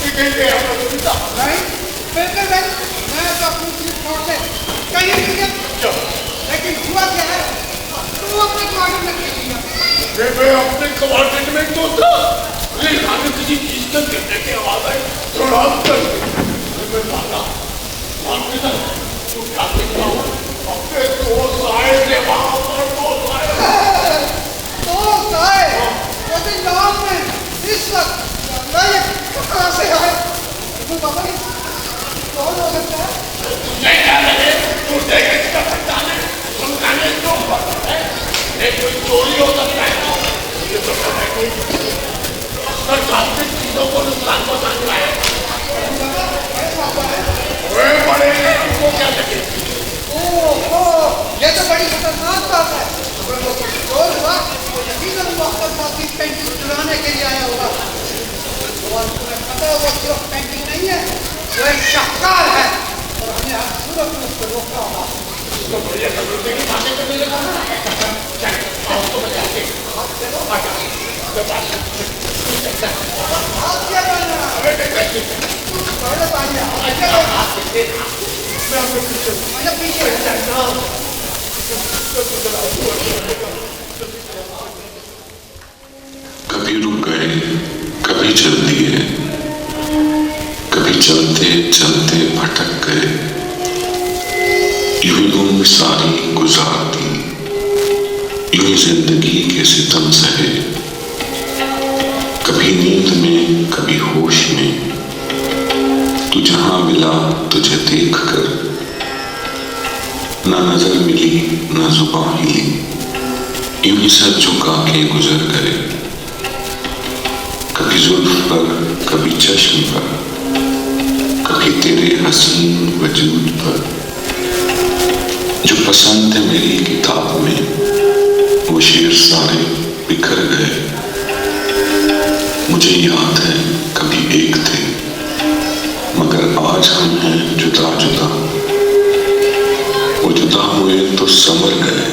नहीं बिल्कुल नहीं, मैं तो अपनी चीज छोड़ के कहीं नहीं गया। लेकिन हुआ क्या है, तू अपने क्वार्टर में क्यों गया? मैं अपने क्वार्टर में तो था, लेकिन आगे किसी चीज का गिरने की आवाज आई, थोड़ा अंतर मैं भागा। भागने तक तो क्या देखता हूँ, अपने दोस्त आए थे वहाँ पर, दोस्त आए। वो दिन गाँव में इस वक्त नहीं कहाँ से आए? तू बाबा कौन हो सकता है? तुझे क्या लगे, तुझे किसका पहचान है? उनका ने क्यों पता है? ये कोई चोरी हो सकता है ना? ये तो पता है कोई सरकार से चीजों को नुकसान पहुंचाने वाला है। वे बड़े तुमको क्या लगे? ये तो बड़ी खतरनाक बात है। अगर वो कुछ चोर हुआ तो यकीनन वो अपने साथ की पेंटिंग चुराने के लिए आया होगा। और तुम्हें पता है वो सिर्फ पेंटिंग नहीं है, वो एक शाहकार है और हमें हर सूरत में उसको रोकना होगा। तो बढ़िया करोगे की बातें करने लगा ना? चल आओ तो बचाते हैं। आजा आप क्या करना? अरे नहीं पहले पाइए मैं आपको पीछे मुझे पीछे कभी रुक गए, कभी चल दिए, कभी चलते चलते भटक गए, यूं ही उम्र सारी गुजार दी, यूं ही जिंदगी के सितम सहे, कभी नींद में कभी होश में, तू जहां मिला तुझे देख कर, ना नजर मिली ना जुबान हिली, यूं ही सर झुका के गुजर गए, कभी जुल्फ पर कभी चश्म पर, कभी तेरे हसीन वजूद पर, जो पसंद है मेरी किताब में वो शेर सारे बिखर गए, मुझे याद है कभी एक थे मगर आज हम हैं जुदा जुदा, वो जुदा हुए तो संवर गए,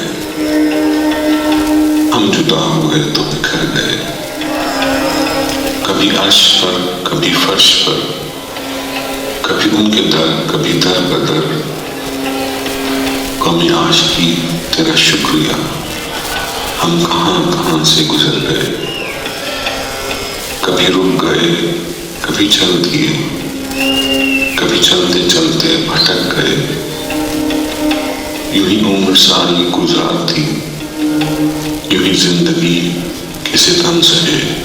हम जुदा हुए तो बिखर गए, कभी अर्श पर कभी फर्श पर, कभी उनके दर कभी दर बदर, कौमी आशिकी तेरा शुक्रिया, हम कहां कहां से गुजर गए, कभी रुक गए कभी चल दिए, कभी चलते चलते भटक गए, यूं ही उम्र सारी गुजार थी, यूं ही जिंदगी के सितम सहे।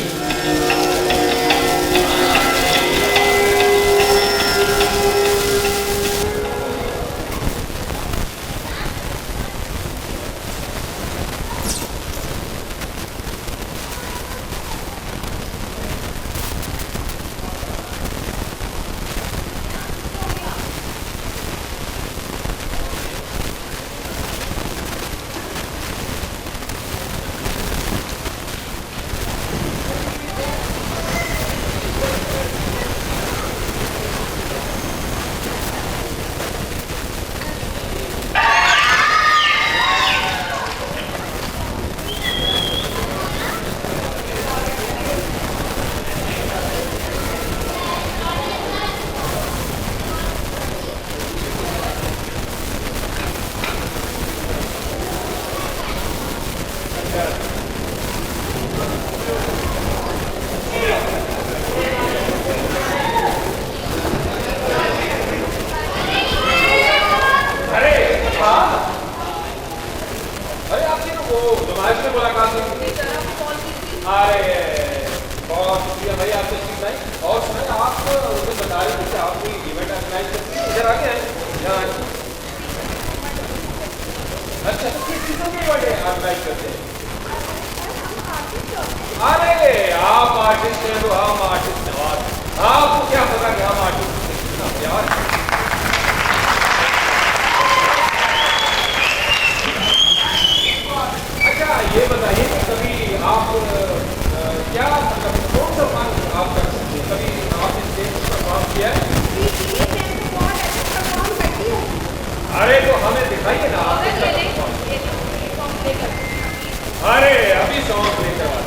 अरे अभी सॉन्ग प्ले करवा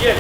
ये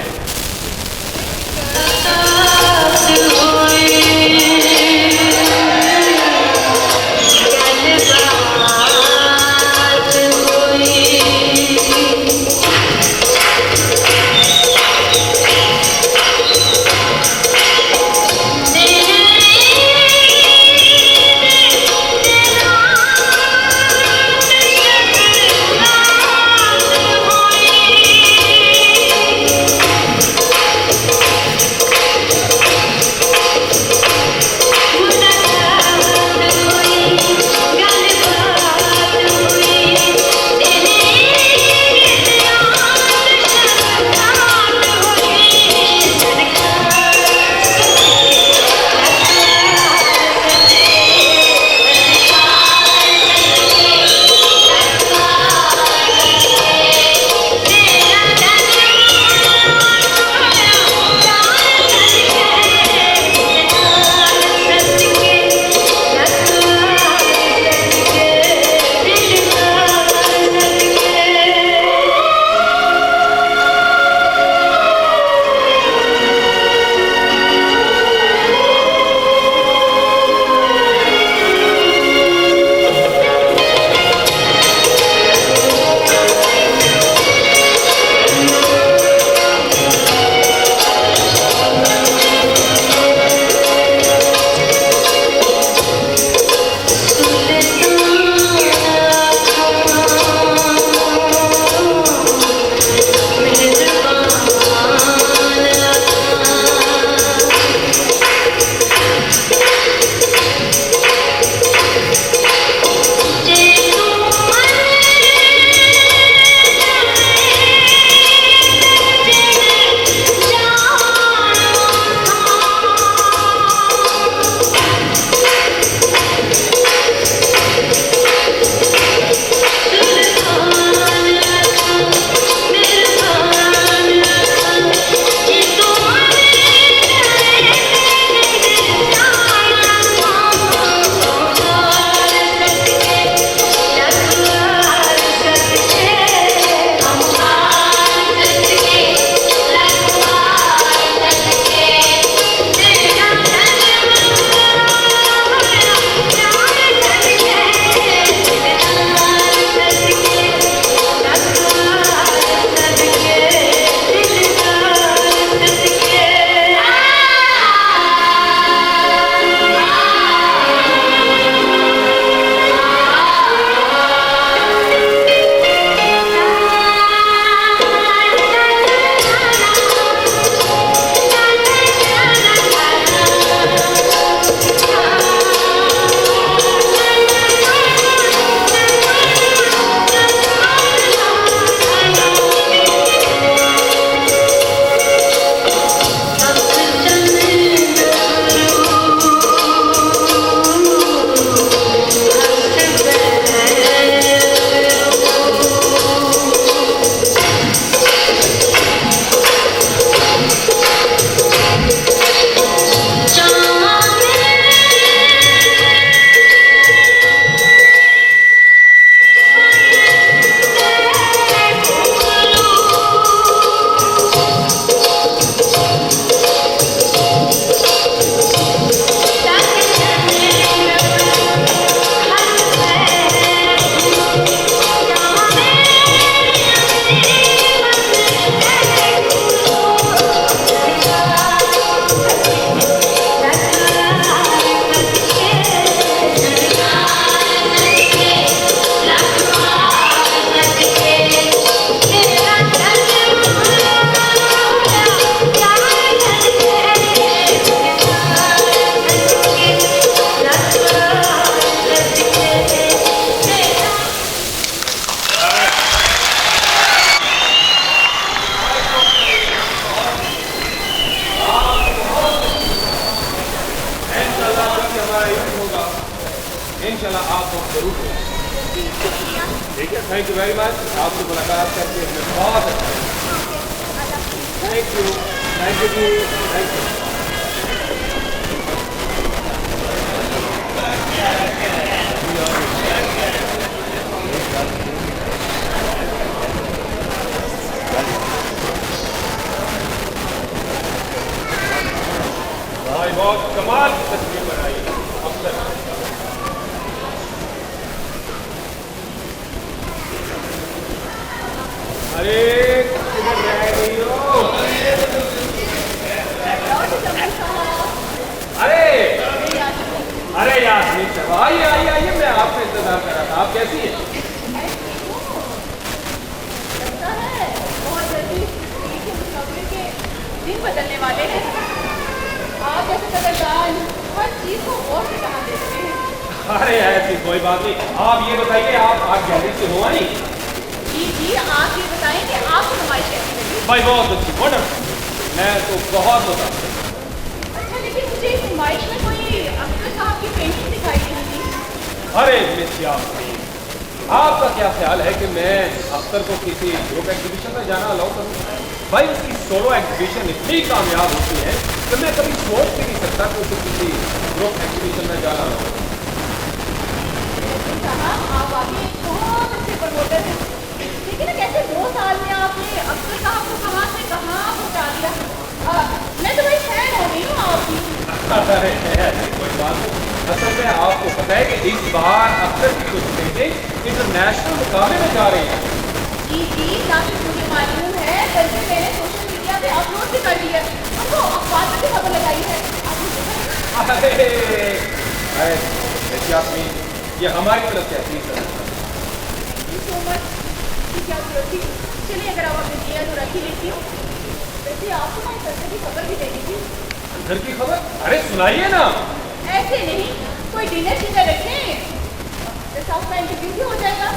इंशाल्लाह आप वहाँ जरूर हों। ठीक है, थैंक यू वेरी मच। आपसे मुलाकात करके हमें बहुत अच्छा लगा। थैंक यू जी, थैंक यू। भाई बहुत कमाल की तस्वीर बनाई है अब तक। अरे किधर रह गई हो? अरे अरे यास्मीन साहब आइए आइए आइए, मैं आपका इंतजार कर रहा था। आप कैसी हैं? बहुत जल्दी मुकाबले के दिन बदलने वाले हैं। आप जैसे कदरदान हर चीज को और से कहा देखते हैं। अरे ऐसी कोई बात नहीं। आप ये बताइए, आप गैलरी से हो आई? जी आप ये बताएं कि आपको नुमाइश कैसी लगी? भाई बहुत अच्छी, वंडरफुल। मैं तो बहुत मुताबिक। अच्छा, लेकिन मुझे इस नुमाइश में कोई अख्तर साहब की पेंटिंग दिखाई नहीं दी। अरे मिस यास्मीन, आपका क्या ख्याल है कि मैं अख्तर को किसी ग्रुप एग्जीबिशन में जाना अलाउ करूँ? भाई उसकी सोलो एग्जीबिशन इतनी कामयाब होती है कि मैं कभी सोच भी नहीं सकता कि उसे किसी ग्रुप एग्जीबिशन में जाना अलाउ करूँ। साहब आप वाकई बहुत अच्छे प्रमोटर हैं, लेकिन कैसे 2 साल में आपने अख्तर साहब को कहाँ से कहाँ पहुँचा दिया? मैं तो भाई फैन हो गई हूँ आपकी। अरे ऐसी कोई बात नहीं। असल में आपको पता है कि इस बार अख्तर की कुछ पेंटिंग इंटरनेशनल मुकाबले में जा रही है। जी जहाँ तक मुझे मालूम है, बल्कि मैंने सोशल मीडिया पे अपलोड भी कर दिया, हमको अखबार में भी खबर लगाई है। अरे यास्मीन, ये हमारी तरफ से है सर। So much. क्या जरूरत थी? चलिए अगर आप अपने दिया तो रख ही लेती हूँ। वैसे आपको हमारे घर से भी खबर भी देनी थी। घर की खबर? अरे सुनाइए ना। ऐसे नहीं, कोई डिनर शिनर रखें, साथ में इंटरव्यू भी हो जाएगा।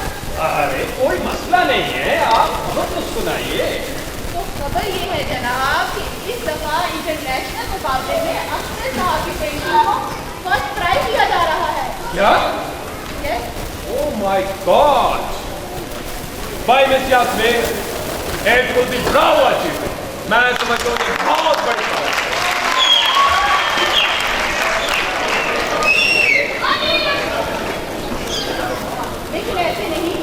अरे कोई मसला नहीं है, आप खबर तो सुनाइए। तो खबर ये है जनाब कि इस दफा इंटरनेशनल मुकाबले में अख्तर साहब की पेंटिंग को फर्स्ट प्राइज दिया जा रहा है। क्या? Yes. Oh my god, bye miss Yasmin, it will be bravo achievement. मैं समझता हूँ ये बहुत बड़ी खबर है। लेकिन ऐसे नहीं,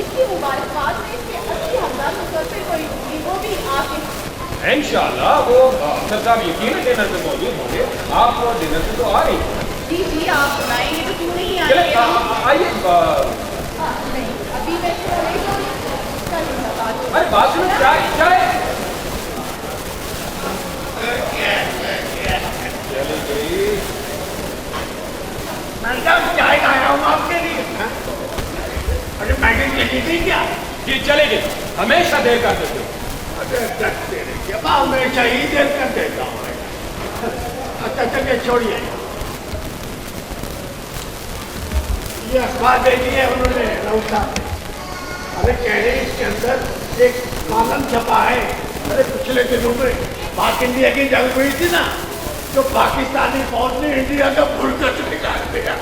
इसकी मुबारकबाद में इसके अच्छी हमदार मुसलसल कोई होगी, वो भी आपके। इंशाल्लाह वो अख्तर साहब यकीन डिनर पे मौजूद होंगे। आप डिनर पे तो आ रही हैं। जी आप सुनाएंगे तो क्यों नहीं चले आएंगे? आइए। नहीं, अभी मैं तो नहीं बोली, कल मुलाकात होगी। अरे बात सुनो, चाय चाय चली गई। मैडम चाय लाया हूँ आपके लिए। अरे मैंने चली थी क्या? जी चले गए, हमेशा देर कर देते हो। अरे तेरे क्या हमेशा ही देर कर देता हूँ। अच्छा चलिए छोड़िए, ये अखबार दे दी है उन्होंने राउत साहब ने। अरे कह रहे इसके अंदर एक कॉलम छपा है। अरे पिछले दिनों में पाक इंडिया की जंग हुई थी ना, तो पाकिस्तानी फौज ने इंडिया का फुलकत निकाल दिया।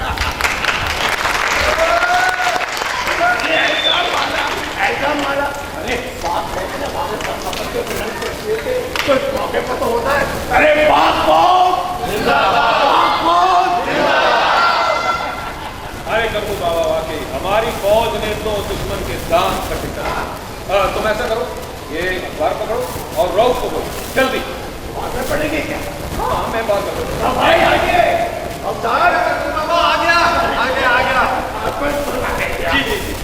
ऐसा मारा। अरे बात है कि तो इस मौके पर तो होता है। अरे पाक फौज जिंदाबाद, पाक फौज जिंदाबाद। अरे कपूर बाबा वाकई हमारी फौज ने तो दुश्मन के दांत कटा। तुम ऐसा करो, ये अखबार पकड़ो और रॉक पकड़ो जल्दी। बात में पड़ेगी क्या? हाँ मैं बात कर रहा हूँ। भाई आगे अवतार बाबा आ गया। जी जी जी।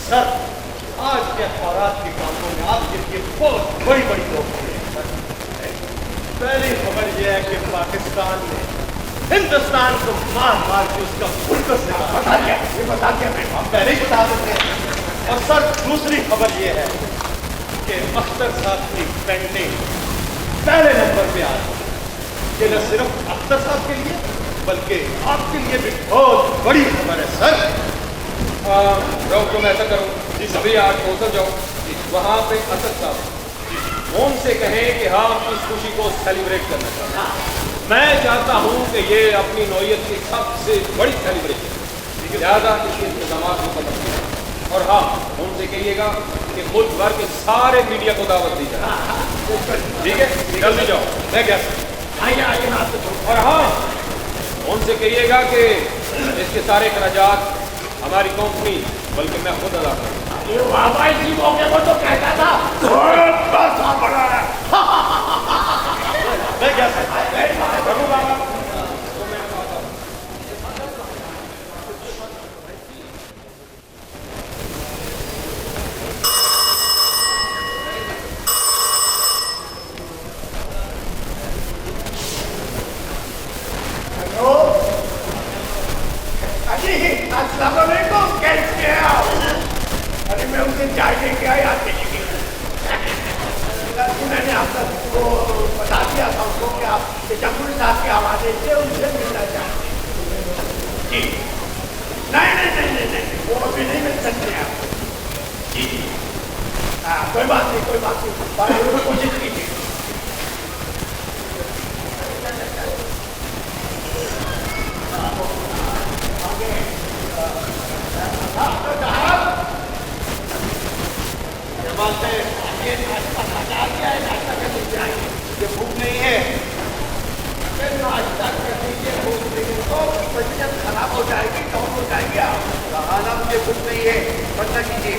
सर, आज के अखबारात की कामों में आपके लिए बहुत बड़ी बड़ी खबरें हैं। पहली खबर यह है कि पाकिस्तान ने हिंदुस्तान को मार मार के उसका फुलकस निकाला। बता क्या मैं हम पहले ही बता देते हैं। और सर दूसरी खबर यह है कि अख्तर साहब की पेंटिंग पहले नंबर पे आ रही है। ये न सिर्फ अख्तर साहब के लिए बल्कि आपके लिए भी बहुत बड़ी खबर है सर। रॉक तुम ऐसा करो, सभी आज पहुँच जाओ वहाँ पे असद साहब, उनसे कहें कि हम इस खुशी को सेलिब्रेट करना चाहते हैं। मैं चाहता हूँ कि ये अपनी नौयत की सबसे बड़ी सेलिब्रेशन। लिहाजा इसके इंतजाम मुकम्मल कीजिए। और हाँ, उनसे कहिएगा कि मुल्क भर के सारे मीडिया को दावत दी जाए। ठीक है, जल्दी जाओ, मैं क्या और हाँ, उनसे कहिएगा कि इसके सारे खर्चात हमारी कंपनी बल्कि मैं खुद अदा करूँ। बाबा इसी मौके पर तो कहता था बड़ा है। मैं क्या करूँ बाबा? अस्सलाम वालेकुम, कैसे हैं आप? अरे मैं उसे चाय लेके आया मैंने आप सबको बता दिया था उसको कि आप जमुन साहब के हवाले से उनसे मिलना चाहते हैं। जी नहीं, वो अभी नहीं मिल सकते आप। जी हाँ, कोई बात नहीं, कोशिश कीजिए। भूख नहीं है, नाश्ता कर लीजिए। भूख नहीं तो तबीयत खराब हो जाएगी, डाउन हो जाएगी। खाना मुझे भूख नहीं है, बंदा कीजिए।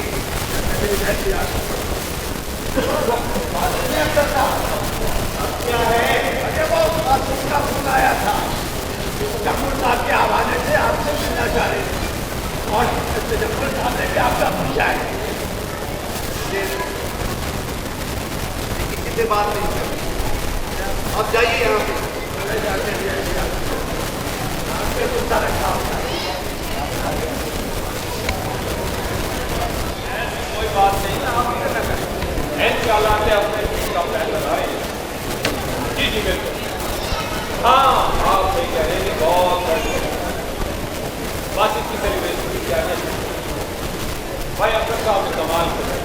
क्या है? अरे वो का फोन आया था, जमुन साहब के हवाले से आपसे मिलना चाह रहे थे और जमुन साहब ने भी आपका पूछा है। किसी से बात नहीं कर, आप जाइए यहाँ पे। आपके गुस्सा रखा होता है। कोई बात नहीं, आप फिक्र न करें। इंशाअल्लाह से अपने का प्लान बनाएंगे। जी बिल्कुल। हाँ, आप सही कह रहे हैं, बहुत बस इसकी सेलिब्रेशन की क्या है भाई, अब तक का कमाल करें।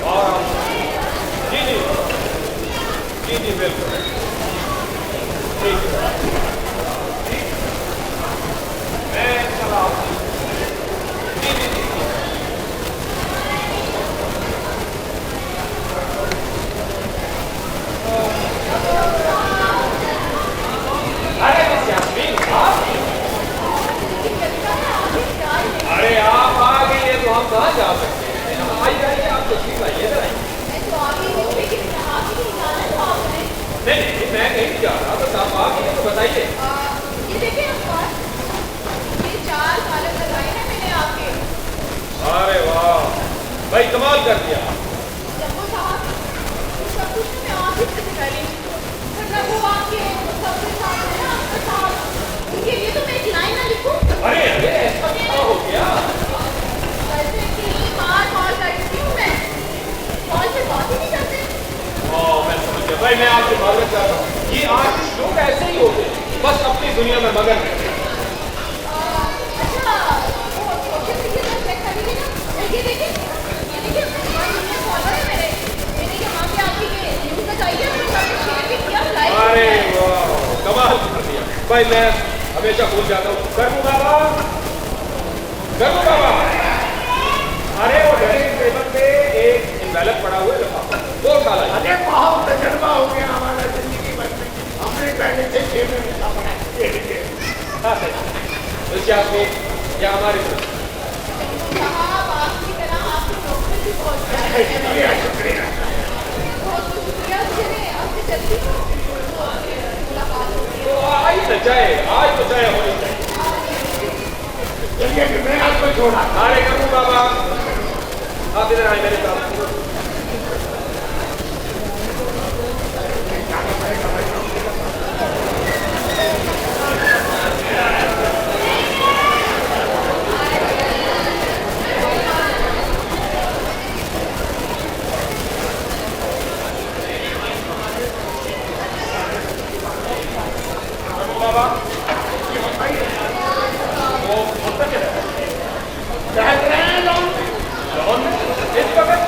और जी बिल्कुल ठीक है। मैं चला जी। अरे अरे आप आ गई है तो हम कहाँ जा सकते हैं? आइए, आप तशरीफ लाइए इधर आइए। नहीं, मैं कहीं जा रहा, बस आप आ गई तो बताइए। ये देखिए अखबार, ये 4 कॉलम लगाए हैं मैंने आपके। अरे वाह भाई, कमाल कर दिया। जम्मू साहब सब कुछ मैं आप ही से कर रही हूँ, वरना वो आपके सबके साथ है ना आपका साहब, उनके लिए तो मैं एक लाइन ना लिखूँ। अरे ऐसा क्या हो गया? वैसे कि बार कॉल करती हूँ मैं, कॉल से बात ही नहीं करते। मैं समझ गया भाई, मैं आपसे मालूम चाहता हूँ, ये आर्टिस्ट लोग ऐसे ही होते हैं, बस अपनी दुनिया में मगन रहते हैं। अच्छा, वो सोशल मीडिया पर चेक कर लीजिए ना। ये देखिए हमारे मीडिया फॉलोअर है मेरे। मैंने यहाँ पे आपकी न्यूज़ बताई है, मैंने शेयर भी किया, लाइक भी अरे किया। वाह, कमाल कर दिया भाई। मैं हमेशा भूल जाता हूँ। करमू बाबा, अरे वो ड्रेसिंग टेबल पे एक इन्वेलप पड़ा हुआ है, लिफाफा वो डाला। अरे बहुत तजर्बा हो गया हमारा जिंदगी भर में, हमने पहले से 6 महीने का बना या हमारी तरफ साहब आपकी तरह आपके लोग में भी बहुत शुक्रिया शुक्रिया। बहुत शुक्रिया। चलिए आपसे जल्दी मुलाकात होगी। तो आज तो चाहे होनी चाहिए। चलिए मैं आपको छोड़ा। अरे करमू बाबा, आप इधर आए मेरे साथ। बाबा वो अब तक है लॉन इस वक्त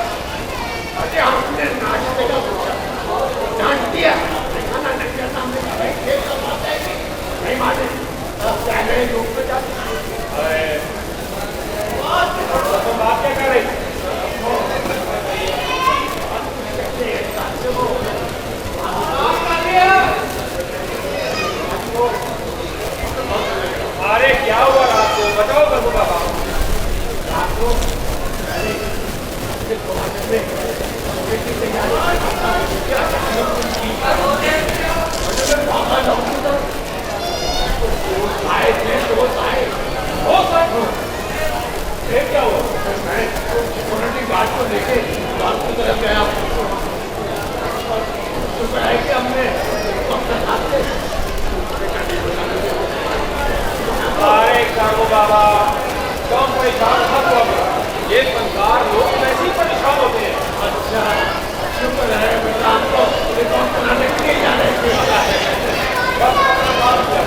बाबा कौन परेशान मत हो, ये फनकार लोग वैसे ही परेशान होते हैं। अच्छा शुक्र है बेटा, तो ये कौन बनाने के लिए जाने के वाला है। बस अपना काम किया।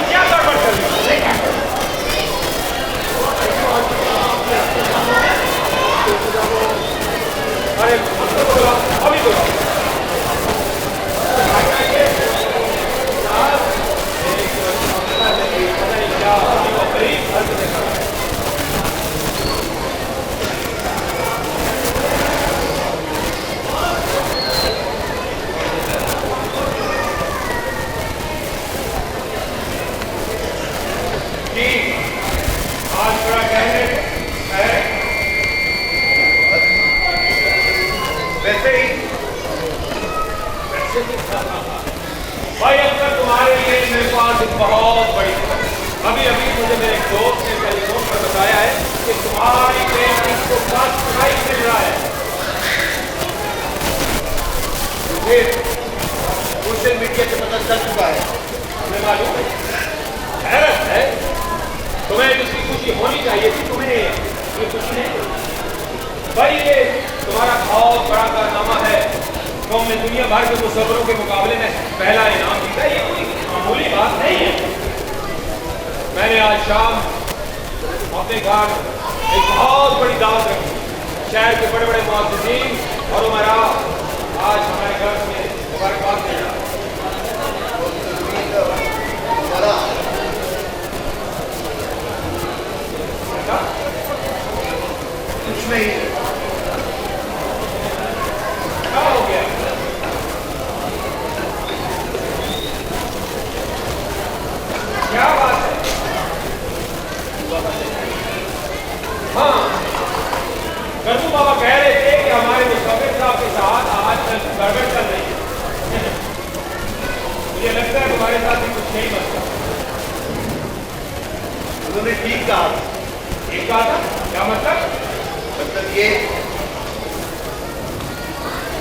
क्या गड़बड़ कर रही है? अरे अभी बोलो। आज बड़ा कहने है वैसे ही भाई अक्सर तुम्हारे लिए मेरे पास एक बहुत बड़ी अभी मुझे मेरे दोस्त ने टेलीफोन पर बताया है कि तुम्हारी पेंटिंग को फर्स्ट प्राइज मिल रहा है। फिर सोशल मीडिया से पता चल चुका है, हमें मालूम है। हैरत है, तुम्हें इसकी खुशी होनी चाहिए थी, तुम्हें ये खुशी नहीं। भाई ये तुम्हारा बहुत बड़ा कारनामा है, तुमने दुनिया भर के मुसव्वरों के मुकाबले में पहला इनाम जीता, ये कोई मामूली बात नहीं है। मैंने आज शाम अपने घर एक बहुत बड़ी दावत रखी, शहर के बड़े बड़े मुअज़्ज़िज़ीन और उमरा आज हमारे घर में मुबारकबाद देना। कुछ नहीं, क्या हो गया? क्या बात है? हाँ, गरबू बाबा कह रहे थे कि हमारे मुसव्विर साहब के साथ आज कल गड़बड़ चल रही है। मुझे लगता है तुम्हारे साथ भी कुछ नहीं बनता। उन्होंने ठीक कहा। ठीक कहा था? क्या मतलब? मतलब ये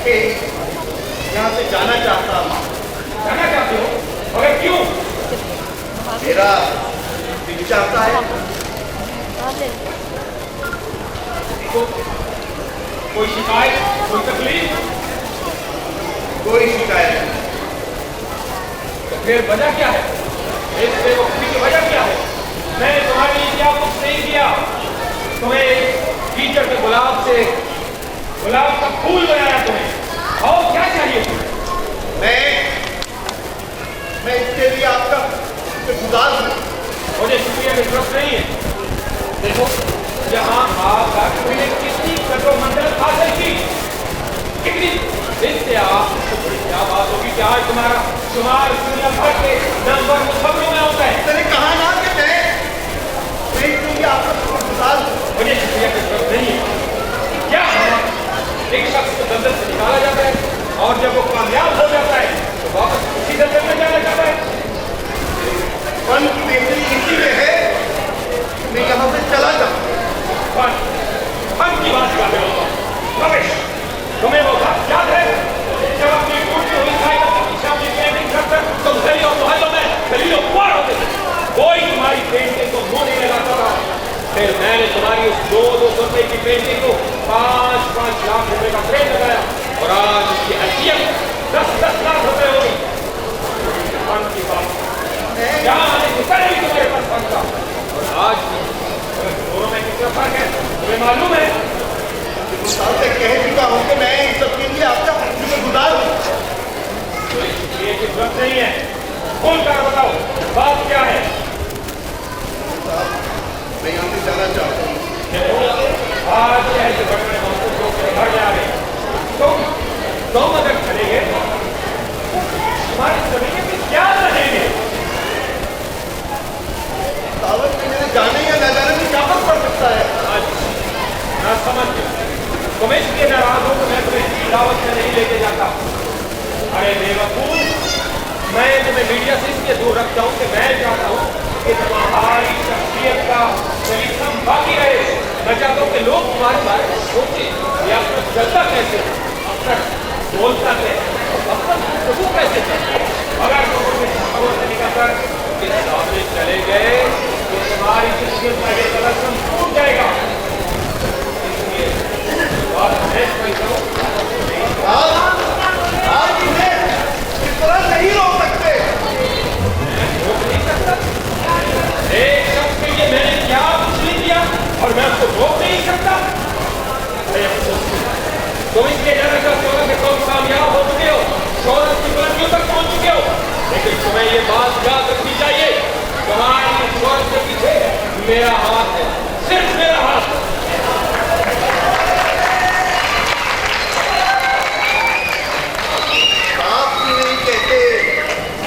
कि यहाँ से जाना चाहता हूँ। जाना चाहते हो? मगर क्यों? मेरा दिल चाहता है। तो कोई शिकायत, कोई तकलीफ? कोई शिकायत नहीं। तो फिर वजह क्या है? इस बेवकूफी की वजह क्या है? मैंने तुम्हारे लिए क्या कुछ नहीं किया। तुम्हें टीचर के गुलाब का फूल बनाया तुम्हें। और क्या चाहिए तुम्हें? मैं इसके लिए आपका शुक्रगुजार हूँ। मुझे शुक्रिया की जरूरत नहीं है। देखो यहाँ आपका तुमने कितनी कदर मंजिल हासिल की, कितनी इससे आप क्या बात होगी कि आज तुम्हारा शुमार दुनिया भर के नंबर मुसव्वरों में होता है। मैंने कहा ना कि मैं इसके लिए आपका शुक्रगुजार हूँ। मुझे शुक्रिया की जरूरत नहीं है। क्या एक शख्स को दलदल से निकाला जाता है और जब वो कामयाब हो जाता है तो वापस उसी दलदल में जाना चाहता है। फन की बेहतरी इसी में है, मैं यहाँ से चला जाऊँ। फन की बात कर रहे हो रमेश? तुम्हें वो बात याद है जब अपनी टूटी हुई साइकिल के पीछे अपनी पेंटिंग करकर तुम गली और मोहल्लों में गली और कुआर होते थे, कोई तुम्हारी पेंटिंग को मुंह नहीं लगाता था। फिर मैंने तुम्हारी उस 200 रुपए की पेंटिंग को 5-5 लाख रुपए का क्रेज लगाया और आज उसकी हैसियत 10-10 लाख रुपए हो गई। फन की बात यहाँ आने से पहले भी तुम्हारे पास फन था और आज दोनों में कितना फर्क है तुम्हें मालूम है? साहब से कह चुका हूँ कि मैं इस सब के लिए आपका शुक्रगुजार हूँ। तो ये की जरूरत नहीं है। खोल कर बताओ बात क्या है? मैं यहाँ से जाना चाहता हूँ। आज शहर के बड़े बड़े मौसम लोग घर जा रहे हैं, तुम अगर चले गए तुम्हारे जमीन में क्या रहेंगे? दावत में मेरे जाने या न जाने में क्या फर्क पड़ सकता है? मैं समझ गया, तुम इसलिए नाराज हो तो मैं तुम्हें इसी दावत में नहीं लेके जाता। अरे बेवकूफ, मैं तुम्हें मीडिया से इसलिए दूर रखता हूँ कि मैं चाहता हूँ कि तुम्हारी शख्सियत का सलीकम बाकी रहे। मैं चाहता हूँ कि लोग तुम्हारे बारे में सोचें कि अब तक चलता कैसे, अब तक बोलता कैसे, अब तक गुफ्तगू कैसे चलती है। अगर तुम उनके शहावत से निकलकर उनके सामने चले गए तो तुम्हारी शख्सियत का ये तलस्सुम टूट जाएगा। इसलिए बात मैं समझता हूँ आज इन्हें इस तरह नहीं रोक सकते। रोक नहीं सकता। एक शख्स के लिए मैंने क्या कुछ नहीं किया और मैं उसको रोक नहीं सकता। तुम इसलिए जाना चाहते हो कि तुम कामयाब हो चुके हो, शोहरत की बुलंदियों तक पहुंच चुके हो, लेकिन तुम्हें ये बात याद रखनी चाहिए, तुम्हारी शोहरत के पीछे मेरा हाथ है, सिर्फ मेरा हाथ। आप नहीं कहते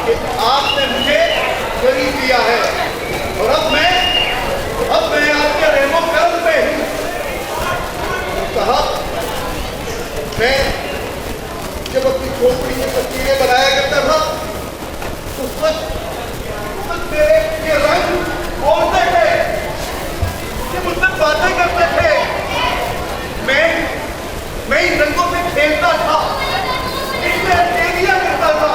कि आपने मुझे गरीब दिया है और अब मैं आपके रहमो करम पे हूँ। साहब, मैं जब अपनी झोपड़ी में तस्वीरें बनाया करता था तो उस वक्त मेरे ये रंग बोलते थे, ये मुझसे बातें करते थे। मैं इन रंगों से खेलता था, इनमें तेलियां करता था।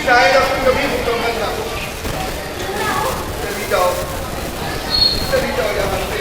शायद आपको कभी मुकम्मल ना हो। चली जाओ यहाँ से।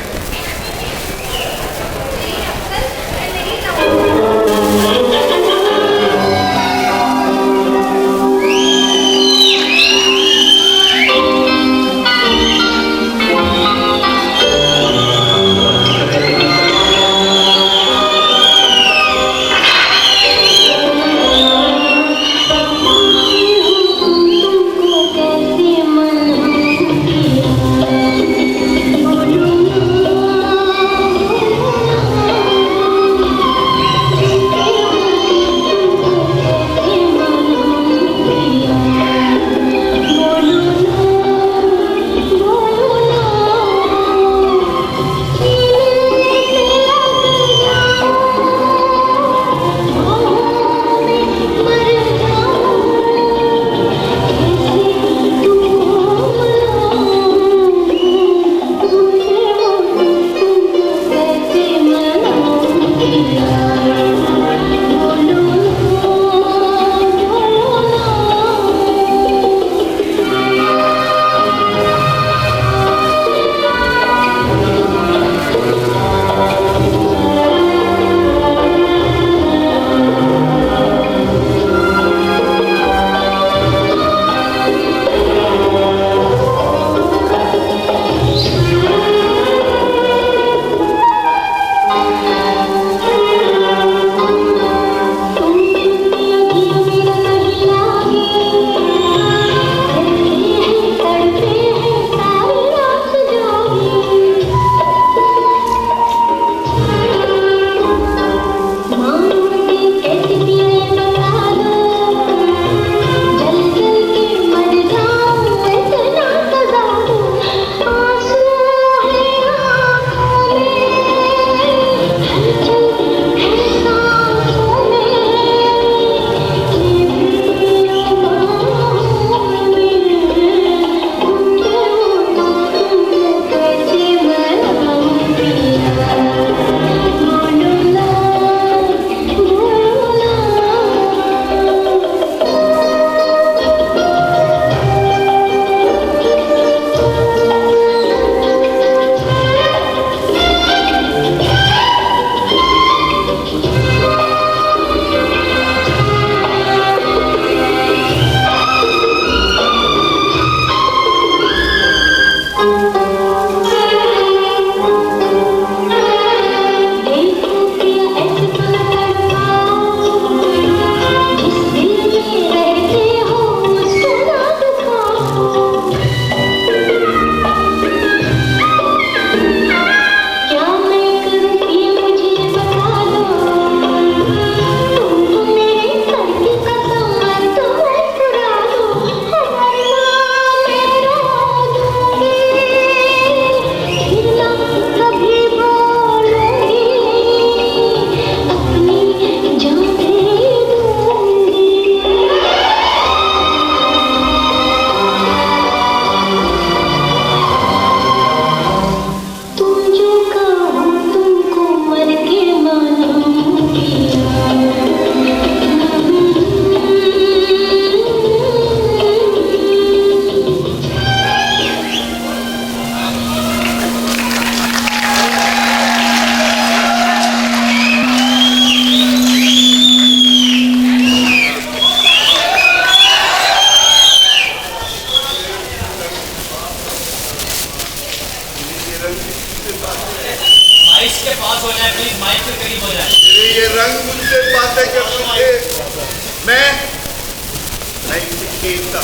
खेलता,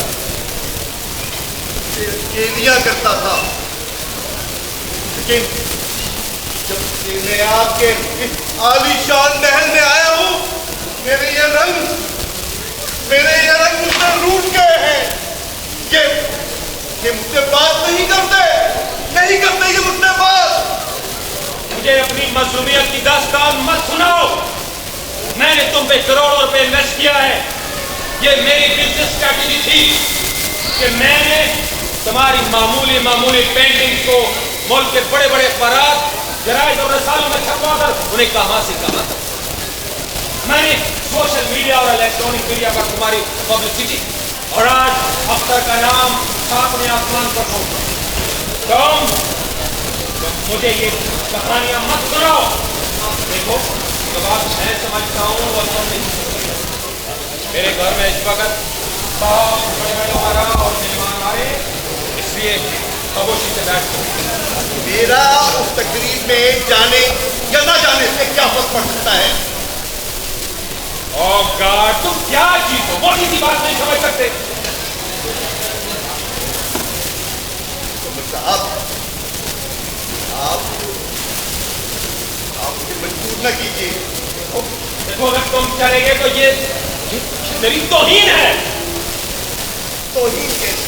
खेलिया करता था। लेकिन जब से मैं आपके इस आलीशान महल में आया हूं, मेरे ये रंग मुझसे रूठ गए हैं। ये मुझसे बात नहीं करते ये मुझसे बात। मुझे अपनी मजलूमियत की दास्तान मत सुनाओ। मैंने तुम पे करोड़ों रुपए इन्वेस्ट किया है। ये मेरी बिजनेस स्ट्रैटेजी थी कि मैंने तुम्हारी मामूली पेंटिंग्स को मुल्क के बड़े बड़े अखबारात, जराइद और रसालों में छपवा कर उन्हें कहां से कहां तक। मैंने सोशल मीडिया और इलेक्ट्रॉनिक मीडिया पर तुम्हारी पब्लिसिटी, और आज अख्तर का नाम सातवें आसमान पर पहुंचा। तुम मुझे ये कहानियां मत सुनाओ। देखो, जब आप मैं समझता हूँ और तुम नहीं। मेरे घर में इस वक्त बहुत बड़े हमारा और मेहमान आए, इसलिए खामोशी से बैठ। मेरा उस तकरीब में जाने या ना जाने से क्या फर्क पड़ सकता है? ओह गॉड, तुम क्या चीज हो? मोटी सी बात नहीं समझ सकते। साहब, आप मुझे मजबूर न कीजिए। देखो, अगर तुम चलेंगे तो ये मेरी तौहीन है। तौहीन कैसे?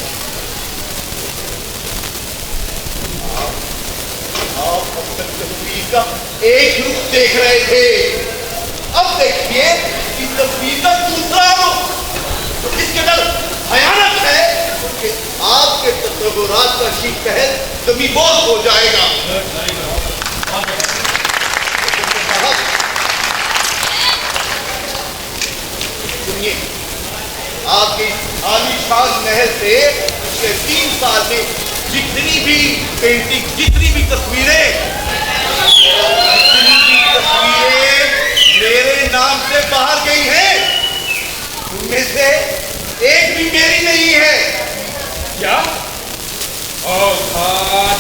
आप अब तक तस्वीर का एक रुख देख रहे थे, अब देखिए कि तस्वीर का दूसरा रुख। तो इसके अंदर भयानक है कि आपके तस्वीरात का शीतलहर ज़मींदोज़ हो जाएगा। सुनिए, आपके आलीशान महल से पिछले 3 साल में जितनी भी पेंटिंग, जितनी भी तस्वीरें मेरे नाम से बाहर गई हैं, उनमें से एक भी मेरी नहीं है। क्या? ओह गॉड,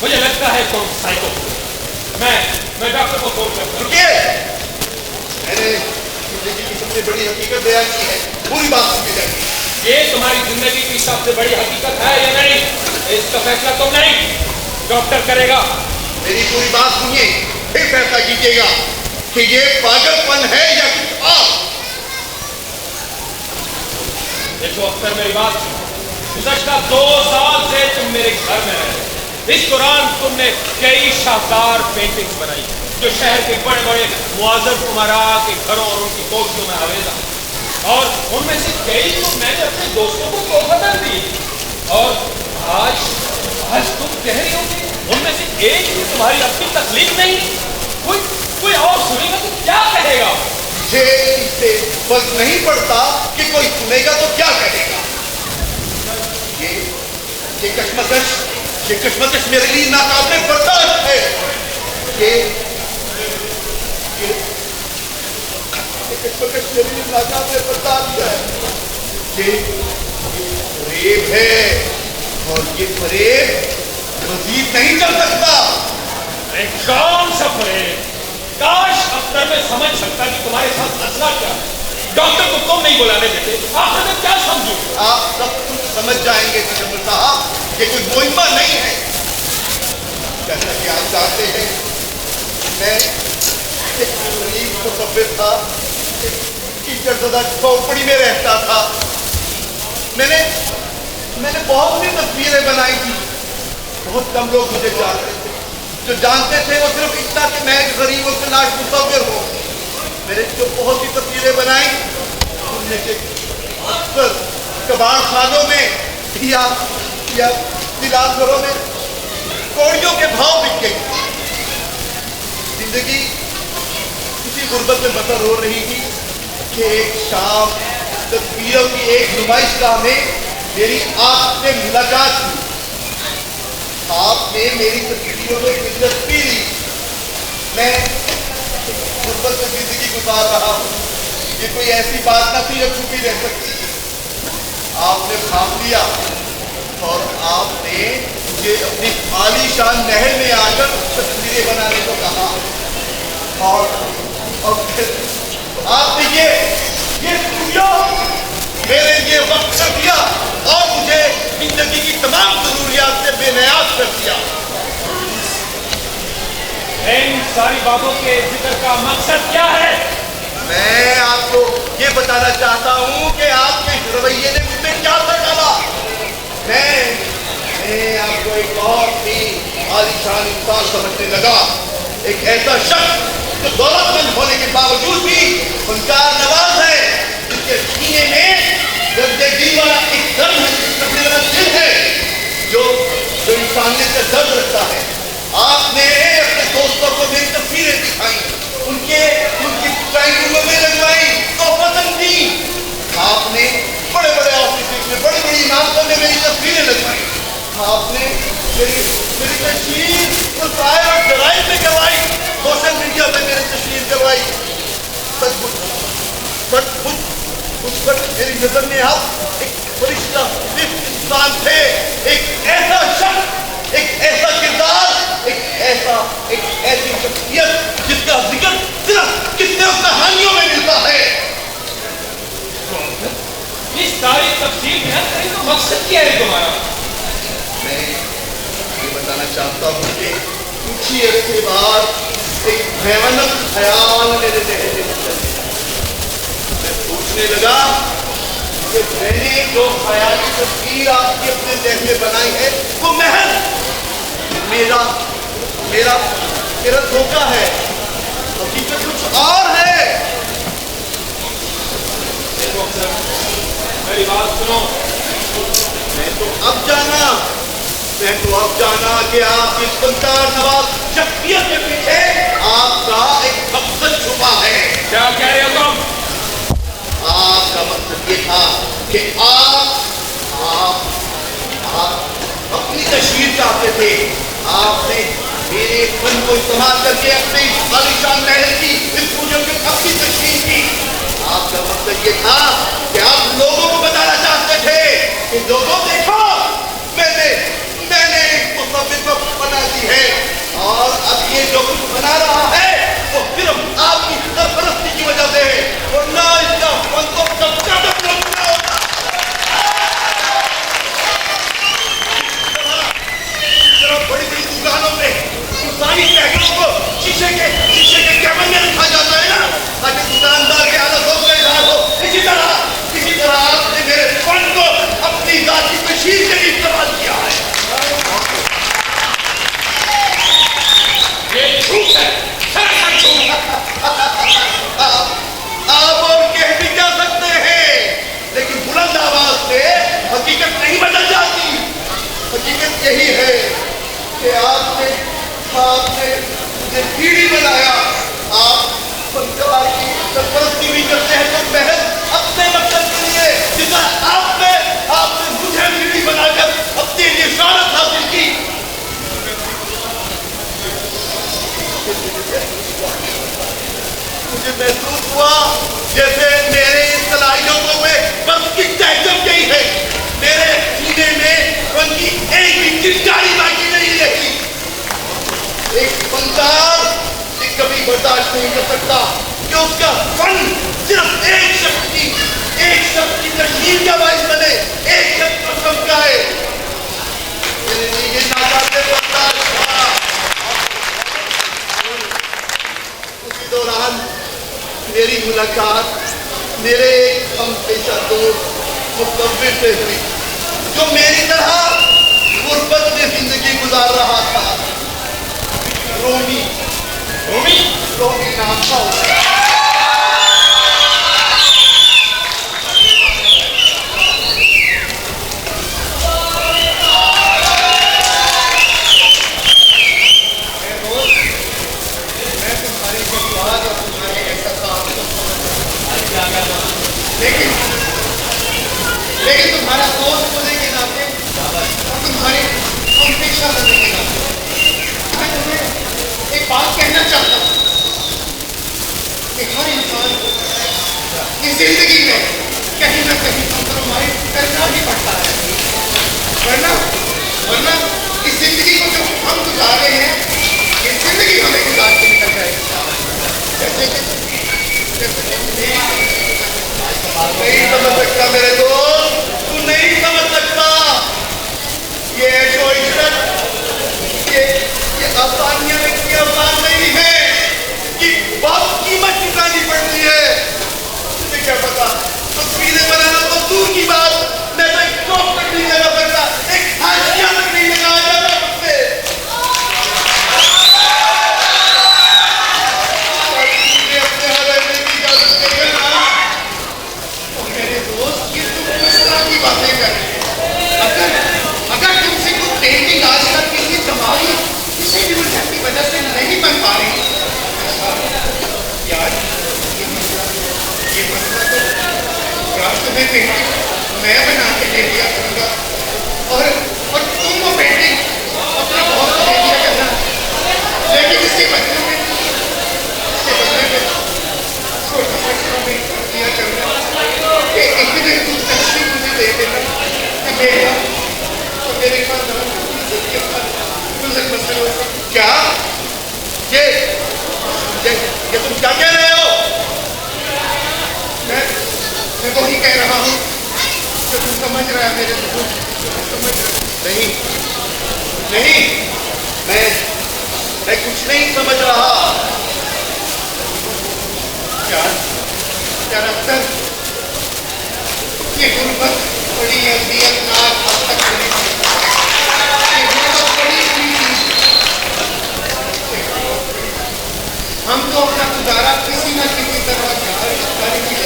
मुझे लगता है तुम साइको। मैं डॉक्टर को फोन करता हूं। रुकिए, मैंने जिंदगी की सबसे बड़ी हकीकत बयान की है, पूरी बात सुनिए जाएगी। ये तुम्हारी जिंदगी की सबसे बड़ी हकीकत है या नहीं, इसका फैसला तुम नहीं, डॉक्टर करेगा। मेरी पूरी बात सुनिए, फिर फैसला कीजिएगा कि ये पागलपन है या कुछ और। देखो अख्तर, मेरी बात गुज़श्ता 2 साल से तुम मेरे घर में रहे। इस दौरान तुमने कई शानदार पेंटिंग्स बनाई जो शहर के बड़े बड़े मुआज़्ज़म उमरा के घरों और उनकी कोठियों में आवेदा, और उनमें से कई तो मैंने अपने दोस्तों को तोहफ़ा दी। और आज तुम कह रही हो कि उनमें से एक भी तुम्हारी अपनी तकलीफ नहीं। कोई और सुनेगा तो क्या कहेगा? मुझे इससे फर्क नहीं पड़ता कि कोई सुनेगा तो क्या कहेगा। ये कश्मकश मेरे लिए नाकाबिले बर्दाश्त है। ये कश्मकश मेरे लिए नाकाबिले बर्दाश्त है। ये फरेब है, और ये फरेब मजीद नहीं चल सकता। कौन सा फरेब? काश अख्तर में समझ सकता कि तुम्हारे साथ मसला क्या है। डॉक्टर को तुम नहीं बुलाने देते, आखिर में क्या समझो? आप सब कुछ समझ जाएंगे सिकंदर साहब, ये कोई मुहिम्मा नहीं है। जैसा कि आप जानते हैं, मैं एक गरीब मुसफ़िर था, एक कीचड़ज़दा झोपड़ी में रहता था। मैंने बहुत सी तस्वीरें बनाई थी। बहुत कम लोग मुझे जानते थे, जो जानते थे वो सिर्फ इतना कि मैं एक गरीब और लाश मुसव्विर हूँ। मैंने जो बहुत सी तस्वीरें बनाई, उनमें से अक्सर कबाड़ खानों में या तिलाव घरों में कौड़ियों के भाव बिक गई। जिंदगी किसी गुर्बत में बसर हो रही थी कि एक शाम तस्वीरों की एक नुमाइशगाह में मेरी आपसे मुलाकात हुई। आपने मेरी तस्वीरों में दिलचस्पी ली। मैं गुर्बत में जिंदगी गुजार रहा हूँ, ये कोई ऐसी बात न थी जो छुपी रह सकती। आपने ठान लिया और आपने मुझे अपनी आलीशान महल में आकर तस्वीरें बनाने को कहा। और फिर आपने ये स्टूडियो मेरे लिए वक्त कर दिया और मुझे जिंदगी की तमाम जरूरियात से बेनियाज कर दिया। इन सारी बातों के जिक्र का मकसद क्या है? मैं आपको ये बताना चाहता हूँ कि आपके इस रवैये ने मुझ में क्या असर डाला। मैं आपको एक बहुत ही आलीशान इंसान समझने लगा, एक ऐसा शख्स जो दौलतमंद होने के बावजूद भी फनकार नवाज है, जिसके सीने में दिल वाला एक दर्द रखने वाला दिल है, जो इंसानियत का दर्द रखता है। आपने अपने दोस्तों को मेरी तस्वीरें दिखाई, उनकी ड्राइंग रूमों में लगवाई तो पसंद थी। आपने बड़े बड़े ऑफिस में बड़ी बड़ी इमारतों में मेरी तस्वीरें लगवाई। आपने मेरी तस्वीर वसाइल और जराइम में करवाई, सोशल मीडिया पे मेरी तस्वीर करवाई। सचमुच उस वक्त मेरी नजर में आप एक फरिश्ता इंसान थे, एक ऐसा शख्स, एक ऐसा किरदार, एक ऐसी शख्सियत जिसका जिक्र सिर्फ किस्से और कहानियों में मिलता है। ये सारी तफसील है, तो मकसद क्या है तुम्हारा? मैं ये बताना चाहता हूँ कि कुछ ही अर्से बाद एक भयानक ख्याल मेरे जहन में चला। मैं सोचने लगा कि मैंने जो ख्याली तस्वीर आपकी अपने जहन में बनाई है वो महज मेरा धोखा है, हकीकत कुछ और है। मेरी बात सुनो। मैं तो अब जाना कि आप इस फनकार नवाज शख्सियत के पीछे आपका एक मकसद छुपा है। क्या कह रहे हो तुम? आपका मकसद ये था कि आप अपनी तशहीर चाहते थे। आपने मेरे फन को इस्तेमाल करके अपने आलीशान महल की इस पूजन में अपनी तशहीर की। आपका मकसद ये था कि आप लोगों को बताना चाहते थे कि लोगों देखो, मैंने एक मुसव्विर को बना दी है और अब ये जो कुछ बना रहा है वो सिर्फ आपकी सरपरस्ती की वजह से है, वरना इसका फन तो कब ज्यादा होता। बड़ी बड़ी दुकानों में सारी पैकेटों को शीशे के कैबिन में रखा जाता है ना, ताकि दुकानदार के हालत हो गए हो। इसी तरह आपने मेरे फन को अपनी जाती तशहीर के लिए इस्तेमाल किया है। ये झूठ है, सरासर झूठ। आप और कह भी क्या सकते हैं, लेकिन बुलंद आवाज से हकीकत नहीं बदल जाती। हकीकत यही है कि आपने मुझे कीड़ी बनाया। आप फनकार की सरपरस्ती भी करते हैं तो महज अपने मकसद के लिए, जितना आपने मुझे कीड़ी बनाकर अपने लिए शोहरत हासिल की। मुझे महसूस हुआ जैसे मेरे सलाहियतों में बस की तह जम गई है। मेरे सीने में उनकी एक भी चिंगारी बाकी नहीं रही। एक फनकार कभी बर्दाश्त नहीं कर सकता कि उसका फन सिर्फ एक शख्स की तशहीर का बाइस बने, एक शख्स को चमकाए। मेरे लिए ये नाकाबिल बर्दाश्त था। उसी दौरान मेरी मुलाकात मेरे एक हमपेशा दोस्त मुसव्विर से हुई, जो मेरी तरह गुर्बत में जिंदगी गुजार रहा था। रोमी नाम था उसका। मैं तुम्हारे जज्बात और तुम्हारे एहसास को लेकिन तुम्हारा दोस्त होने के नाते और तुम्हारे हमपेशा होने के नाते मैं तुम्हें एक बात कहना चाहता हूँ कि हर इंसान को इस जिंदगी में कहीं ना कहीं कॉम्प्रोमाइज करना ही पड़ता है, वरना इस जिंदगी को जो हम गुजार रहे हैं, ये जिंदगी हमें गुजार के निकल जाएगी। जैसे नहीं समझ सकता मेरे पेंटिंग मैं बना के दे दिया करूँगा और तुम वो पेंटिंग अपने बॉस को दे दिया करना। लेकिन इसके बदले में छोटा सा कमेंट कर दिया करना कि एक दिन तू तस्वीर मुझे दे देना कि मेरा और मेरे खानदान क्या ये तुम क्या कह रहे हो? मैं वही कह रहा हूँ जो तुम समझ रहा है मेरे को समझ रहा नहीं नहीं मैं कुछ नहीं समझ रहा। क्या अक्सर ये गुर्बत बड़ी अजियतनाक हद तक बड़ी हम तो अपना गुजारा किसी न किसी तरह करेंगे।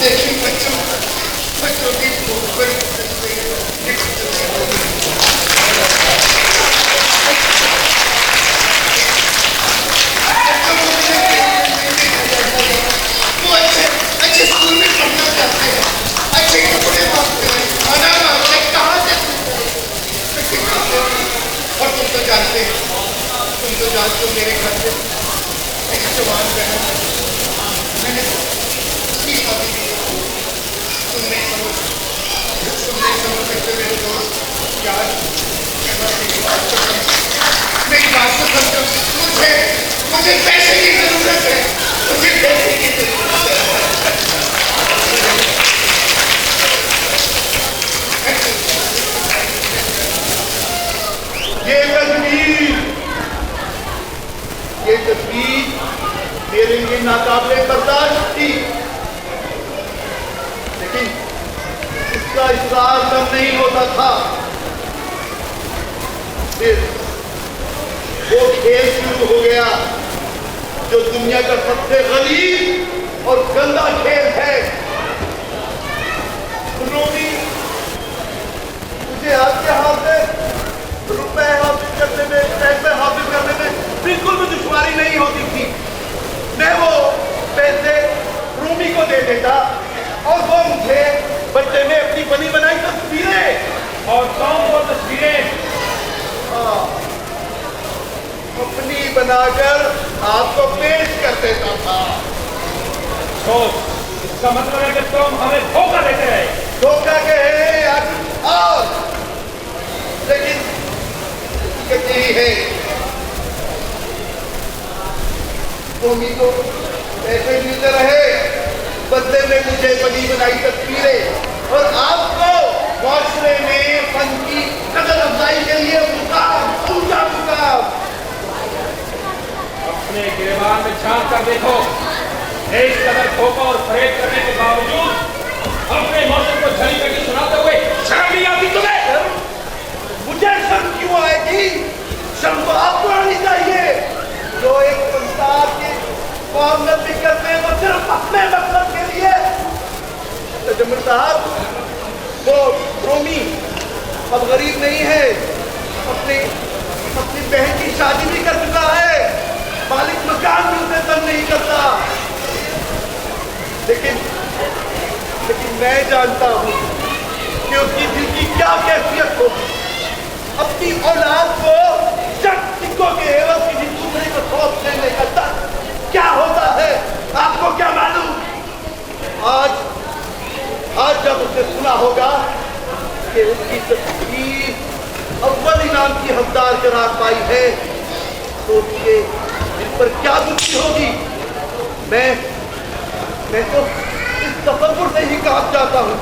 देखिए बच्चों की वो अच्छे स्कूल में पढ़ना चाहते हैं, अच्छे कपड़े मांगते हैं, खाना मांगते हैं, कहाँ से और तुम तो जानते हो मेरे घर से एक जवान बहन मैंने उसकी शादी की। तुम नहीं समझ सकते मेरे दोस्त। यार मेरी बात को समझो। मुझे पैसे की जरूरत है, मुझे पैसे की जरूरत है। ये तस्वीर मेरे लिए नाकाबिले बर्दाश्त थी, लेकिन इसका इसरार कम नहीं होता था। फिर वो खेल शुरू हो गया जो दुनिया का सबसे गलीज और गंदा खेल है। रोमी मुझे आपके हाथ में रुपए हासिल करने में, पैसे हासिल करने में बिल्कुल भी दुश्वारी नहीं होती थी। मैं वो पैसे रूमी को दे देता और वो मुझे बच्चे में अपनी बनी बनाई तस्वीरें और कौन वो तस्वीरें अपनी बनाकर आपको पेश कर देता था। तो इसका मतलब है कि तुम हमें धोखा देते रहे। धोखा कहे या कुछ और, लेकिन यही है भूमि को पैसे मिलते रहे, बदले में मुझे बनी बनाई तस्वीरें और आपको माशरे में फन की कदर अफजाई के लिए मुकाम, ऊंचा मुकाम। अपने गिरबान में झांक कर देखो, इस कदर धोखा और फरेब करने के बावजूद अपने मौसम को झली करके सुनाते हुए शर्म नहीं आती तुम्हें? मुझे शर्म क्यों आएगी? शर्म तो आपको आनी चाहिए जो एक संसार की मामले भी करते हैं, वो सिर्फ अपने मकसद के लिए। तो जमीर साहब वो रोमी अब गरीब नहीं है, अपनी बहन की शादी भी कर चुका है, मालिक मकान भी उसे तंग नहीं करता। लेकिन मैं जानता हूँ कि उसकी दिल की क्या कैफियत होगी। अपनी औलाद को चंद सिक्कों के एवज किसी दूसरे को सौंप देने का दर्द क्या होता है, आपको क्या मालूम? आज जब उसने सुना होगा कि उसकी तस्वीर अव्वल इनाम की हकदार करार पाई है, तो उसके इन पर क्या गुस्सी होगी। मैं तो इस तसव्वुर से ही कांप जाता हूँ,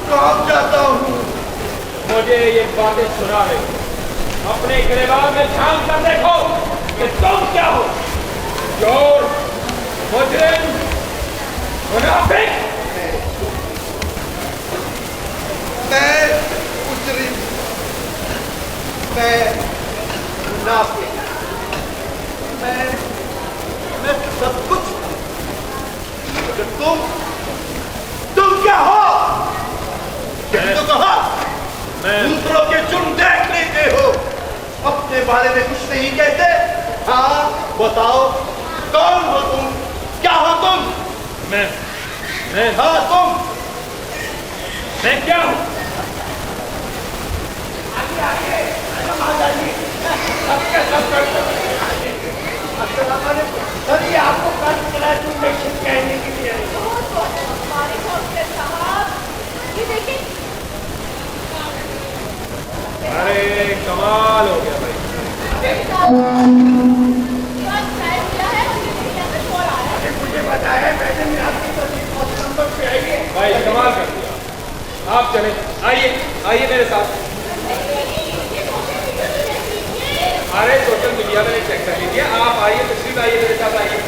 कांप जाता हूँ। मुझे ये बातें सुना है, अपने गिरबान में झांक कर देखो कि तुम क्या हो। चोर, मुजरिम, मुनाफिक। मैं मुजरिम, मैं मुनाफिक, मैं सब कुछ। अगर तुम क्या हो? तो कहा दूसरों के जुर्म देख लेते हो, अपने बारे में कुछ नहीं कहते। हाँ बताओ, कौन हो तुम, क्या हो तुम? मैं हाँ तुम। मैं क्या हूँ? सर ये आपको कंग्रेचुलेशन कहने के लिए बहुत बहुत हमारे काउंसलर साहब, ये देखिए। अरे कमाल हो गया भाई। क्या है और ये देखिए यहाँ पे शोर आ रहा है। मुझे बताया मैडम ने आपकी तस्वीर नंबर पे आई है। भाई कमाल कर दिया। आप चले, आइए आइए मेरे साथ। अरे सोशल मीडिया में चेक कर लीजिए। आप आइए, तस्वीर आइए मेरे साथ आइए।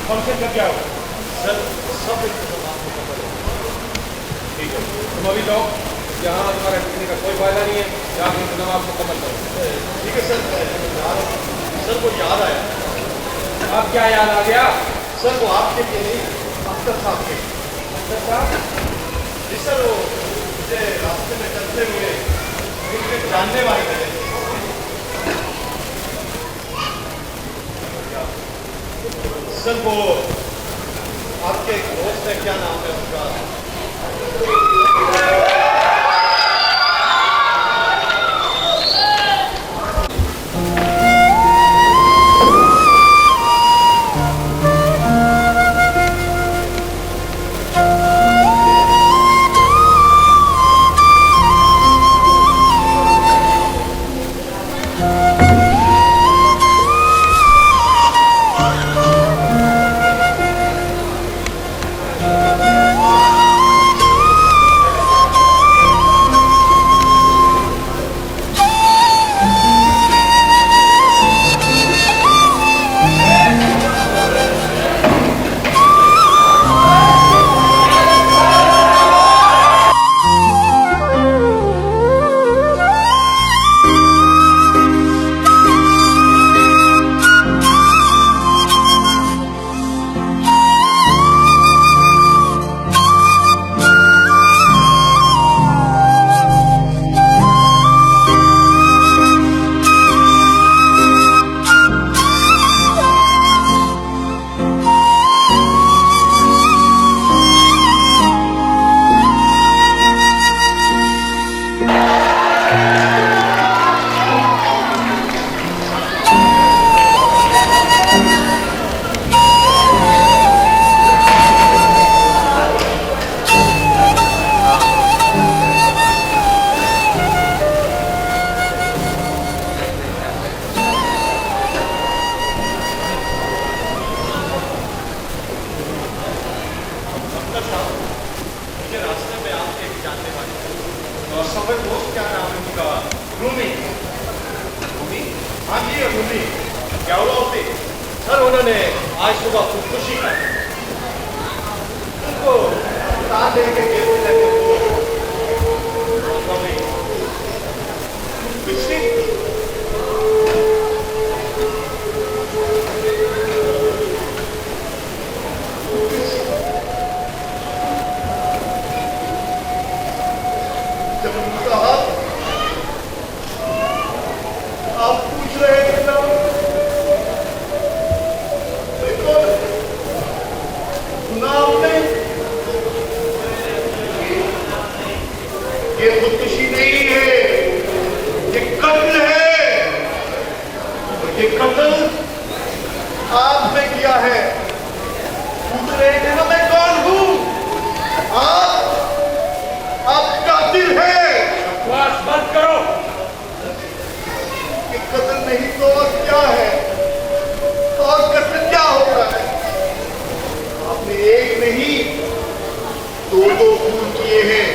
फंक्शन का क्या हुआ? सर सब इंतजाम मुकम्मल है। ठीक है, तुम अभी जाओ, यहाँ तुम्हारा टिकने का कोई फायदा नहीं है। जाकर इंतजाम आप मुकम्मल करो। ठीक है सर, मैं जा रहा हूँ। सर वो याद आया। अब क्या याद आ गया? सर वो आपके लिए नहीं, अख्तर साहब के। अख्तर साहब? जी सर, वो मुझे रास्ते में चलते हुए एक जानने वाले मिले। सर वो आपके एक दोस्त है, क्या नाम है उसका? और समझ लो क्या नाम है उनका? रूमी। रूमी? हाँ जी रूमी। क्या हुआ उसे? सर उन्होंने आज सुबह खुदकुशी की। उनको बता देंगे कि वो लगे खुदकुशी। आप पूछ रहे थे ना, सुना आपने? ये खुदकुशी नहीं है, ये कत्ल है। और ये कत्ल आपने किया है। पूछ रहे थे ना मैं कौन हूं? आप कातिल हैं। बकवास बंद करो। कि कत्ल नहीं तो और क्या है? और कत्ल क्या होता है? आपने एक नहीं दो खून किए हैं।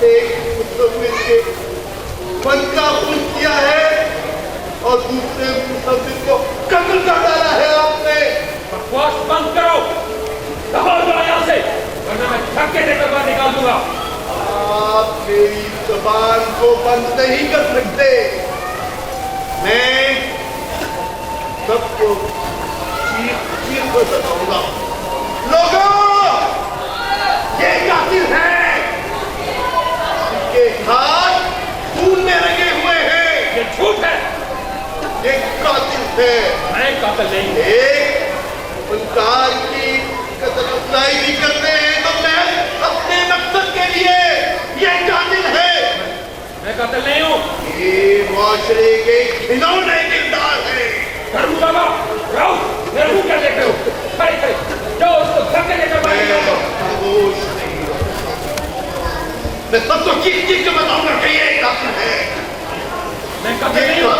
एक मुसलमान के मन का खून किया है और दूसरे मुसलमान को कत्ल कर डाला है आपने। बकवास बंद करो। दफा हो जाओ यहाँ से, वरना मैं धक्के देकर बाहर निकाल दूंगा। आप मेरी जुबान को बंद नहीं कर सकते। मैं सबको चीख कर बताऊंगा। लोगों, ये कातिल है। इनके हाथ खून में रंगे हुए हैं। ये झूठ है। ये कातिल है। मैं कातिल नहीं हूँ। एक मुनकार की कतलुसाई भी करते हैं तो मैं अपने मकसद के लिए ये कातिल है। मैं कातिल नहीं हूँ। ये माशरे के खिलौने किरदार है। धर्म बाबा, राउ, मेरे मुंह क्या देख रहे हो? खड़े खड़े, जाओ उसको धक्के देकर बाहर निकाल दो। खामोश नहीं हो सकता। मैं सबको चीख चीख के बताऊंगा कि ये कातिल है। मैं कातिल नहीं हूँ।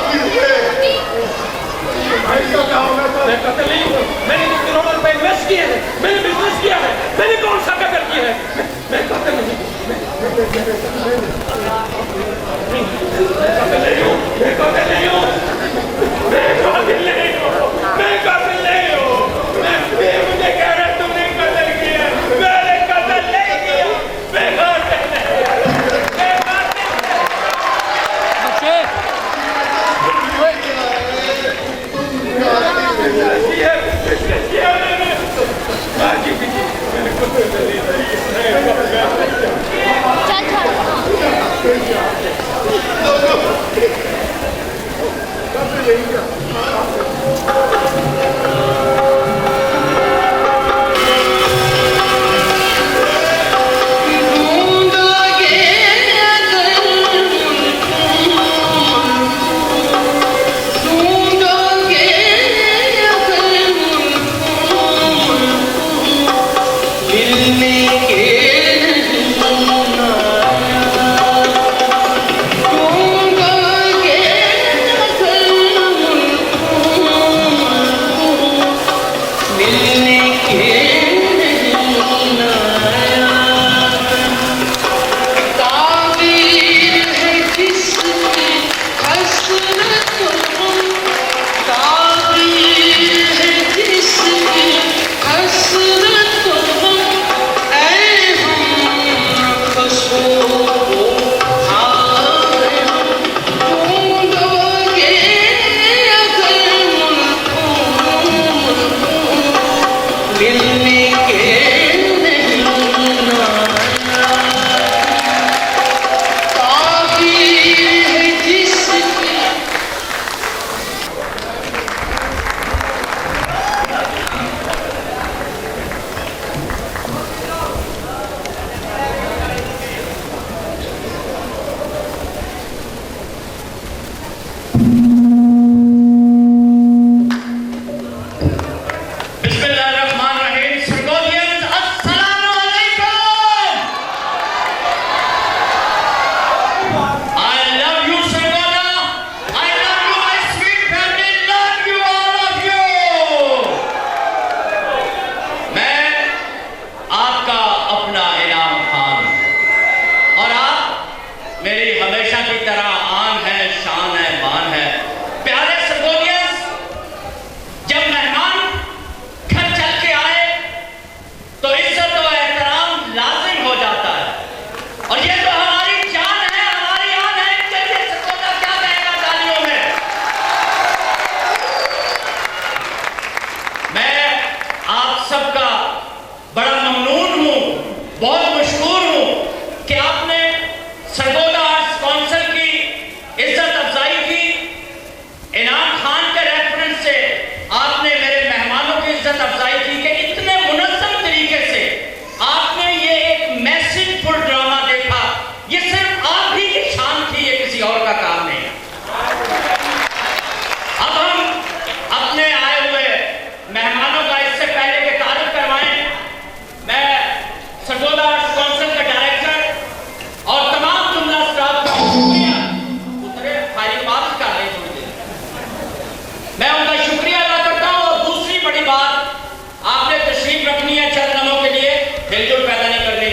मैं कातिल नहीं हूँ। मैंने तो करोड़ों रुपए इन्वेस्ट किए हैं। मैंने बिजनेस किया है। मैंने कौन सा कत्ल किया है? मैं कातिल नहीं हूँ। मैं कातिल नहीं हूँ। मैं कातिल नहीं हूँ। मैं कातिल नहीं हूँ। मैं कातिल नहीं हूँ। मैं मुझे कह रहे तुमने कत्ल किया। मैंने कत्ल नहीं किया। मैं कातिल नहीं हूँ। मैं मशहूर हूँ कि आपने सरगोदा आर्ट्स काउंसिल की इज्जत अफजाई की। इनाम खान के रेफरेंस से आपने मेरे मेहमानों की इज्जत अफजाई की कि इतने मुनज़्ज़म तरीके से आपने ये एक मैसेजफुल ड्रामा देखा। ये सिर्फ आप ही की शान थी, ये किसी और का काम नहीं है। अब हम अपने आए हुए मेहमानों का इससे पहले के तारीफ करवाएं, मैं सरगोदा आर्ट्स काउंसिल के डायरेक्टर और तमाम जुमला स्टाफ का शुक्रिया उतरे फायरिंग बात कर रहे थोड़ी देर, मैं उनका शुक्रिया अदा करता हूं। और दूसरी बड़ी बात, आपने तशरीफ रखनी है चंद लम्हों के लिए, हिलजुल पैदा नहीं करनी।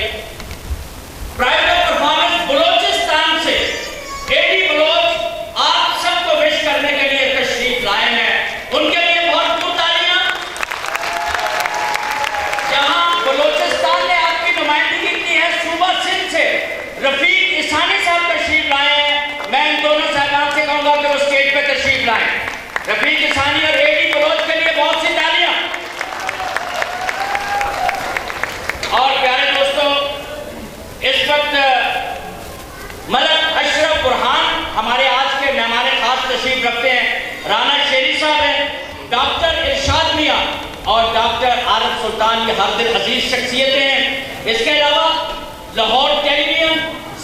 प्राइड ऑफ परफॉर्मेंस बलोचिस्तान से एडी बलोच आप सबको विश करने के लिए तशरीफ लाए हैं, उनके लिए बहुत बहुत तालियां। जहां बलोचिस्तान ने आपकी नुमाइंदगी की है, सूबा सिंध से रफीक इसानी साहब तशरीफ लाए हैं। मैं इन दोनों साहबान से कहूंगा कि वो स्टेज पे तशरीफ लाएं। रफीक इसानी और एडी बलोच के लिए बहुत सी तालियां। और प्यारे दोस्तों, इस वक्त मलक अशरफ बुरहान हमारे आज के मेहमान खास तशरीफ रखते हैं। राना शेरी साहब हैं, डॉक्टर इरशाद मियां और डॉक्टर आरिफ सुल्तान, ये हर दिल अजीज शख्सियतें हैं। इसके अलावा लाहौर टेलीविजन,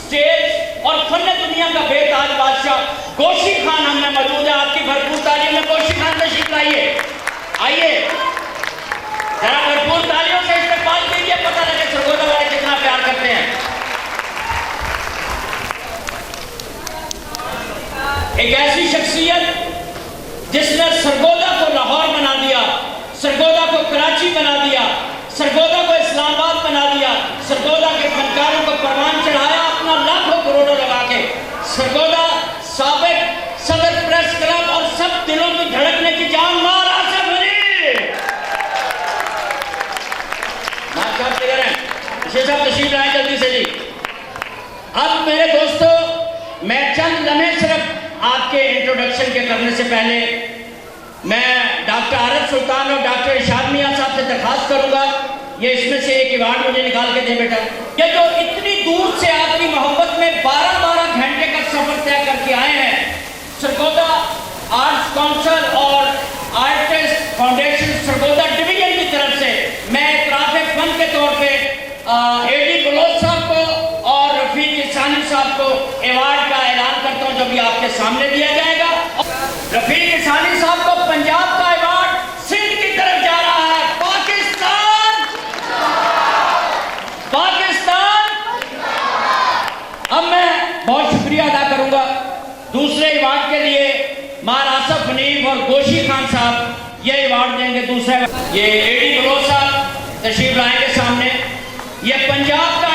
स्टेज और फन दुनिया का बेताज बादशाह गोशी खान हमें मौजूद है। आपकी भरपूर तालियों में गोशी खान तशरीफ लाइए, आइए जरा भरपूर तालियों से इस्तेमाल कीजिए, पता लगे सरगोदा वाले कितना प्यार करते हैं। एक ऐसी शख्सियत जिसने सरगोदा को लाहौर बना दिया, सरगोदा को कराची बना दिया, सरगोदा को इस्लामाबाद बना दिया, सरगोदा के फनकारों को परवान चढ़ाया अपना लाखों करोड़ों लगा के। सरगोदा साबिक सदर प्रेस क्लब और सब दिलों की धड़कने की जान मार आसिफ अली साहब तशरीफ लाए जल्दी से जी। अब मेरे दोस्तों, मैं चंद लम्हे सिर्फ आपके इंट्रोडक्शन के करने से पहले मैं डॉक्टर आरिफ सुल्तान और डॉक्टर इरशाद मियां साहब से दरखास्त करूंगा, ये इसमें से एक अवार्ड मुझे निकाल के दे बेटा। ये जो इतनी दूर से आपकी मोहब्बत में 12-12 घंटे का सफर तय करके आए हैं, सरगोदा आर्ट्स काउंसिल और आर्टिस्ट फाउंडेशन सरगोदा डिवीजन की तरफ से मैं इतराफ़ फन के तौर पे एडी बलोच साहब को और रफीक इसानी साहब को अवार्ड का ऐलान करता हूं, जो भी आपके सामने दिया जाएगा। रफीक इसानी साहब को पंजाब का अवार्ड सिंध की तरफ जा रहा है। पाकिस्तान पाकिस्तान। अब मैं बहुत शुक्रिया अदा करूंगा दूसरे अवार्ड के लिए मार आसफ हनीफ और गोशी खान साहब ये अवार्ड देंगे। दूसरा ये एडी बलोच साहब तशरीफ लाएंगे सामने। ये पंजाब का